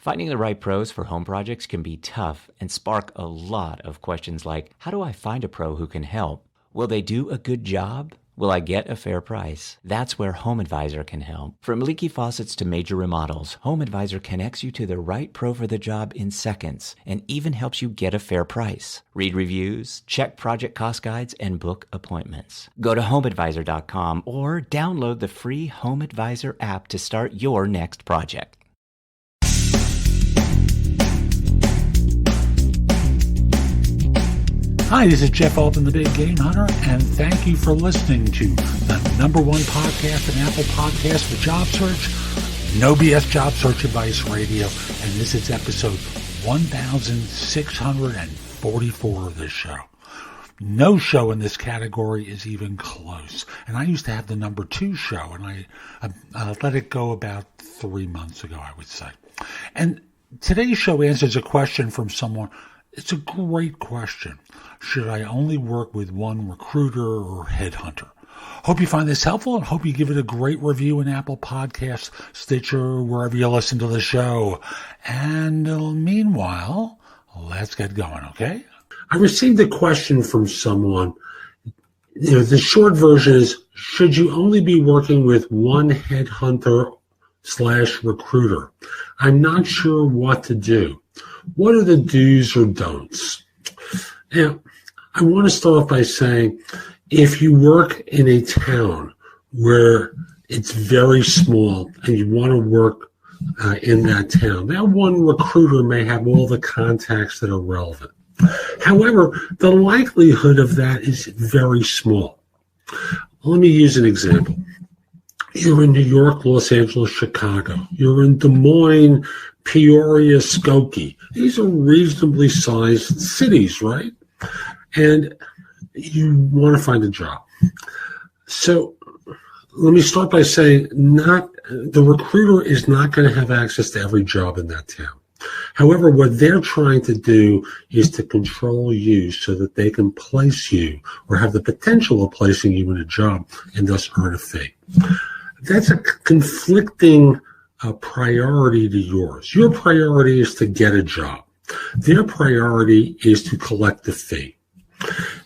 Finding the right pros for home projects can be tough and spark a lot of questions like, how do I find a pro who can help? Will they do a good job? Will I get a fair price? That's where Home Advisor can help. From leaky faucets to major remodels, Home Advisor connects you to the right pro for the job in seconds and even helps you get a fair price. Read reviews, check project cost guides, and book appointments. Go to homeadvisor.com or download the free Home Advisor app to start your next project. Hi, this is Jeff Altman, the Big Game Hunter, and thank you for listening to the #1 podcast in Apple Podcasts for job search, No BS Job Search Advice Radio, and this is episode 1644 of this show. No show in this category is even close, and I used to have the #2 show, and I let it go about 3 months ago, I would say. And today's show answers a question from someone. It's a great question. Should I only work with one recruiter or headhunter? Hope you find this helpful and hope you give it a great review in Apple Podcasts, Stitcher, wherever you listen to the show. And meanwhile, let's get going, okay? I received a question from someone. The short version is, should you only be working with one headhunter/recruiter? I'm not sure what to do. What are the do's or don'ts? Now, I want to start off by saying, if you work in a town where it's very small and you want to work in that town, that one recruiter may have all the contacts that are relevant. However, the likelihood of that is very small. Let me use an example. You're in New York, Los Angeles, Chicago. You're in Des Moines, Peoria, Skokie. These are reasonably sized cities, right? And you want to find a job. So let me start by saying the recruiter is not going to have access to every job in that town. However, what they're trying to do is to control you so that they can place you or have the potential of placing you in a job and thus earn a fee. That's a conflicting priority to yours. Your priority is to get a job. Their priority is to collect the fee.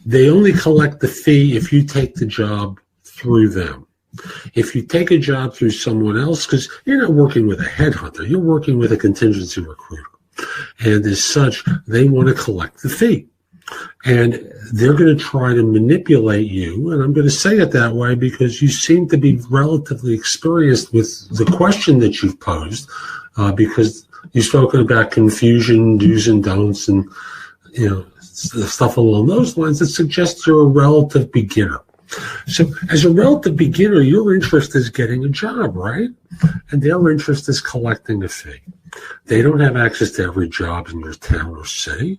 They only collect the fee if you take the job through them. If you take a job through someone else, because you're not working with a headhunter, you're working with a contingency recruiter. And as such, they want to collect the fee. And they're going to try to manipulate you. And I'm going to say it that way because you seem to be relatively experienced with the question that you've posed, because you've spoken about confusion, do's and don'ts, and stuff along those lines that suggests you're a relative beginner. So as a relative beginner, your interest is getting a job, right? And their interest is collecting a fee. They don't have access to every job in your town or city.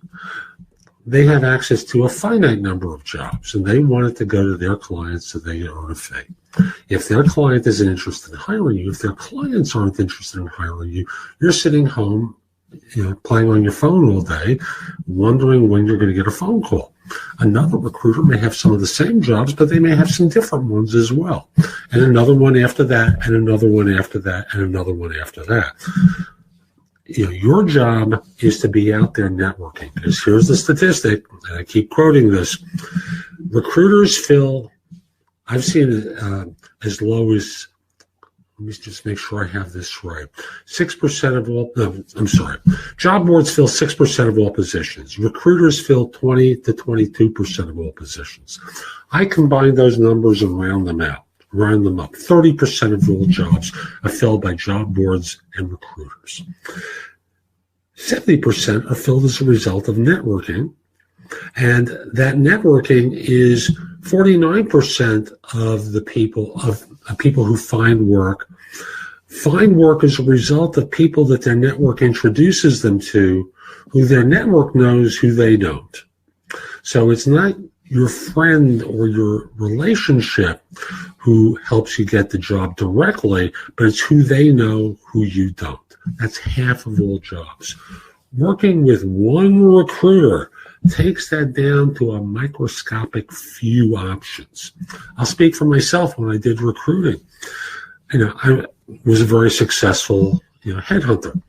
They have access to a finite number of jobs, and they want it to go to their clients so they earn a fee. If their client isn't interested in hiring you, if their clients aren't interested in hiring you, you're sitting home, playing on your phone all day, wondering when you're going to get a phone call. Another recruiter may have some of the same jobs, but they may have some different ones as well. And another one after that, and another one after that, and another one after that. Your job is to be out there networking. Because here's the statistic, and I keep quoting this. Recruiters fill, I've seen it as low as, let me just make sure I have this right, 6% of all, job boards fill 6% of all positions. Recruiters fill 20 to 22% of all positions. I combine those numbers and round them up. 30% of all jobs are filled by job boards and recruiters. 70% are filled as a result of networking, and that networking is 49% of the people who find work as a result of people that their network introduces them to, who their network knows who they don't. So it's not your friend or your relationship who helps you get the job directly, but it's who they know who you don't. That's half of all jobs. Working with one recruiter takes that down to a microscopic few options. I'll speak for myself. When I did recruiting, I was a very successful headhunter.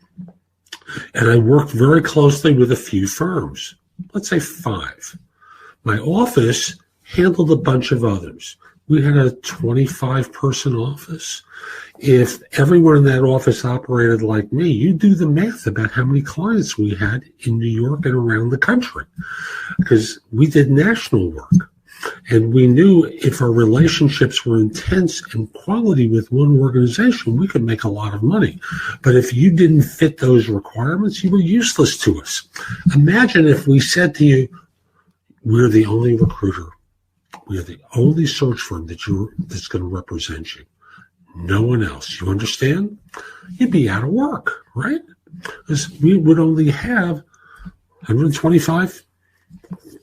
And I worked very closely with a few firms, let's say 5. My office handled a bunch of others. We had a 25-person office. If everyone in that office operated like me, you do the math about how many clients we had in New York and around the country, because we did national work. And we knew if our relationships were intense and quality with one organization, we could make a lot of money. But if you didn't fit those requirements, you were useless to us. Imagine if we said to you, we're the only recruiter. We are the only search firm that's going to represent you. No one else. You understand? You'd be out of work, right? Because we would only have 125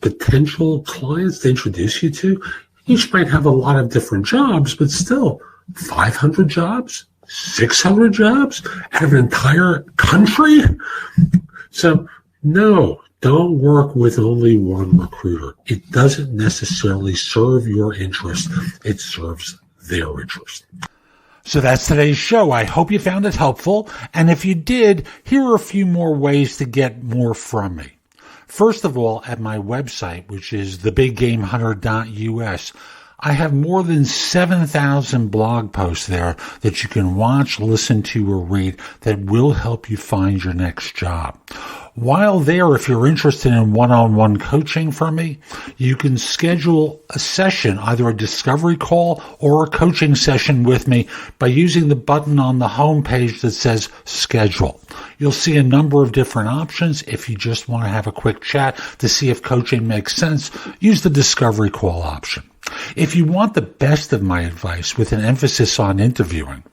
potential clients to introduce you to. Each might have a lot of different jobs, but still 500 jobs, 600 jobs out of an entire country. So no, don't work with only one recruiter. It doesn't necessarily serve your interest. It serves their interest. So that's today's show. I hope you found it helpful. And if you did, here are a few more ways to get more from me. First of all, at my website, which is thebiggamehunter.us, I have more than 7,000 blog posts there that you can watch, listen to, or read that will help you find your next job. While there, if you're interested in one-on-one coaching from me, you can schedule a session, either a discovery call or a coaching session with me by using the button on the home page that says schedule. You'll see a number of different options. If you just want to have a quick chat to see if coaching makes sense, use the discovery call option. If you want the best of my advice with an emphasis on interviewing,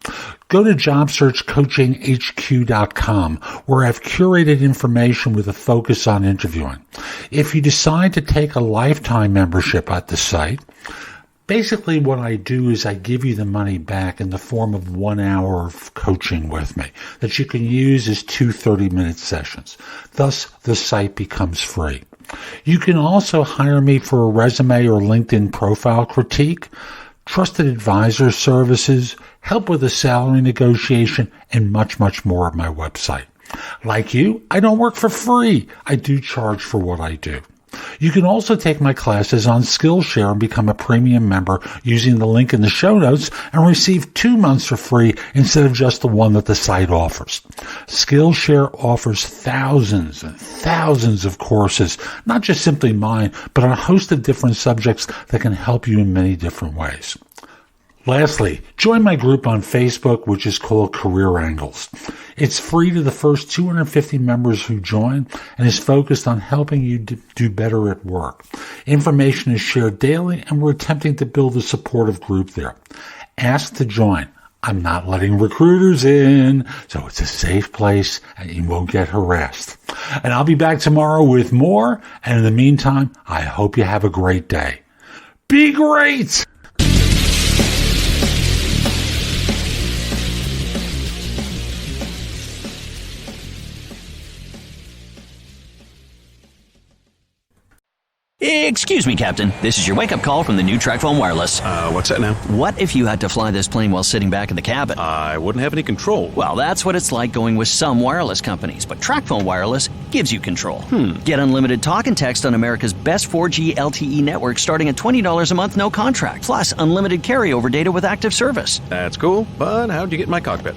go to jobsearchcoachinghq.com, where I've curated information with a focus on interviewing. If you decide to take a lifetime membership at the site, basically what I do is I give you the money back in the form of 1 hour of coaching with me that you can use as 2 30-minute sessions. Thus, the site becomes free. You can also hire me for a resume or LinkedIn profile critique, trusted advisor services, help with a salary negotiation, and much, much more at my website. Like you, I don't work for free. I do charge for what I do. You can also take my classes on Skillshare and become a premium member using the link in the show notes and receive 2 months for free instead of just the one that the site offers. Skillshare offers thousands and thousands of courses, not just simply mine, but on a host of different subjects that can help you in many different ways. Lastly, join my group on Facebook, which is called Career Angles. It's free to the first 250 members who join and is focused on helping you do better at work. Information is shared daily, and we're attempting to build a supportive group there. Ask to join. I'm not letting recruiters in, so it's a safe place and you won't get harassed. And I'll be back tomorrow with more, and in the meantime, I hope you have a great day. Be great! Excuse me, Captain. This is your wake-up call from the new TracFone Wireless. What's that now? What if you had to fly this plane while sitting back in the cabin? I wouldn't have any control. Well, that's what it's like going with some wireless companies, but TracFone Wireless gives you control. Get unlimited talk and text on America's best 4G LTE network starting at $20 a month, no contract. Plus, unlimited carryover data with active service. That's cool, but how'd you get in my cockpit?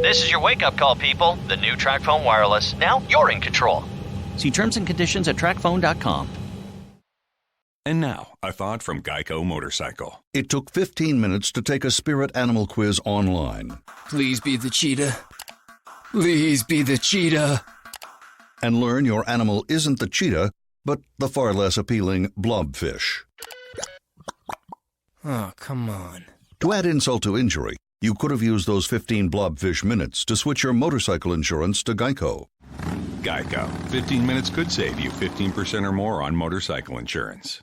This is your wake-up call, people. The new TracFone Wireless. Now you're in control. See terms and conditions at TracFone.com. And now, a thought from Geico Motorcycle. It took 15 minutes to take a spirit animal quiz online. Please be the cheetah. Please be the cheetah. And learn your animal isn't the cheetah, but the far less appealing blobfish. Oh, come on. To add insult to injury, you could have used those 15 blobfish minutes to switch your motorcycle insurance to Geico. Geico. 15 minutes could save you 15% or more on motorcycle insurance.